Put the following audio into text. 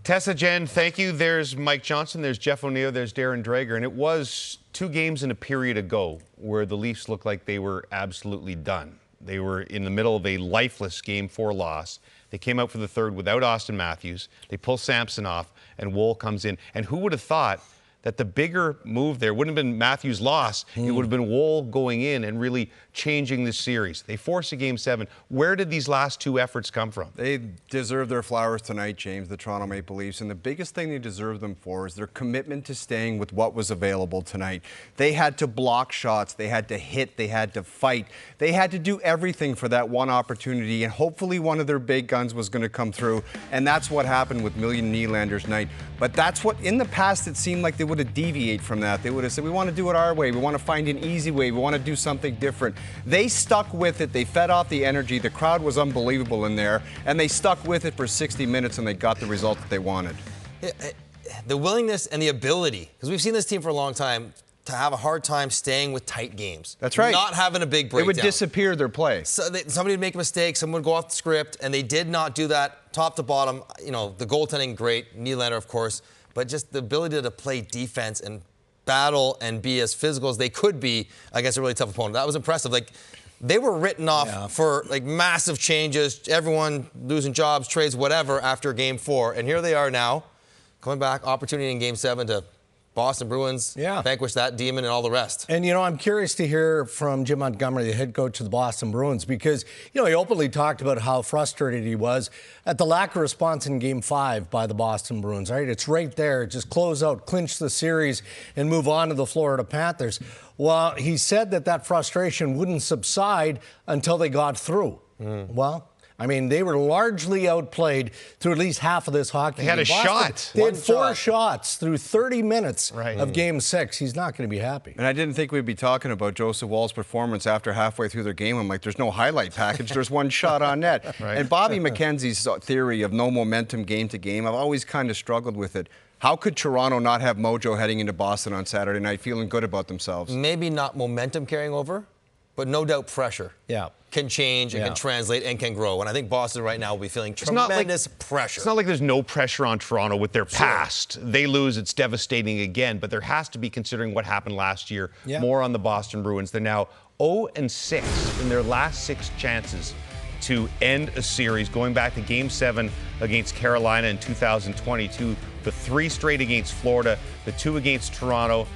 Tessa, Jen, thank you. There's Mike Johnson, there's Jeff O'Neill, there's Darren Drager. And it was 2 games in a period ago where the Leafs looked like they were absolutely done. They were in the middle of a lifeless Game 4 loss. They came out for the third without Austin Matthews. They pull Samson off, and Woll comes in. And who would have thought that the bigger move there wouldn't have been Matthews' loss. It would have been Woll going in and really changing this series. They forced a Game 7. Where did these last 2 efforts come from? They deserve their flowers tonight, James, the Toronto Maple Leafs. And the biggest thing they deserve them for is their commitment to staying with what was available tonight. They had to block shots. They had to hit. They had to fight. They had to do everything for that one opportunity. And hopefully one of their big guns was going to come through. And that's what happened with William Nylander's night. But that's what, in the past, it seemed like they would have deviated from that. They would have said, we want to do it our way. We want to find an easy way. We want to do something different. They stuck with it. They fed off the energy. The crowd was unbelievable in there. And they stuck with it for 60 minutes, and they got the result that they wanted. The willingness and the ability, because we've seen this team for a long time, to have a hard time staying with tight games. That's right. Not having a big breakdown. It would disappear, their play. So somebody would make a mistake, someone would go off the script, and they did not do that top to bottom. You know, the goaltending, great. Nylander, of course. But just the ability to play defense and battle and be as physical as they could be against a really tough opponent. That was impressive. Like, they were written off for like massive changes, everyone losing jobs, trades, whatever, after Game 4. And here they are now, coming back, opportunity in Game 7 to Boston Bruins, vanquish that demon and all the rest. And, I'm curious to hear from Jim Montgomery, the head coach of the Boston Bruins, because, he openly talked about how frustrated he was at the lack of response in Game 5 by the Boston Bruins, right? It's right there. Just close out, clinch the series, and move on to the Florida Panthers. Well, he said that frustration wouldn't subside until they got through. Well, I mean, they were largely outplayed through at least half of this hockey game. They had a shot. They had 4 shots through 30 minutes of Game 6. He's not going to be happy. And I didn't think we'd be talking about Joseph Woll's performance after halfway through their game. I'm like, there's no highlight package. There's 1 shot on net. And Bobby McKenzie's theory of no momentum game to game, I've always kind of struggled with it. How could Toronto not have mojo heading into Boston on Saturday night, feeling good about themselves? Maybe not momentum carrying over, but no doubt pressure. Can change and can translate and can grow. And I think Boston right now will be feeling tremendous pressure. It's not like there's no pressure on Toronto with their past. They lose, it's devastating again. But there has to be, considering what happened last year, more on the Boston Bruins. They're now 0-6 in their last 6 chances to end a series, going back to Game 7 against Carolina in 2022, the 3 straight against Florida, the 2 against Toronto.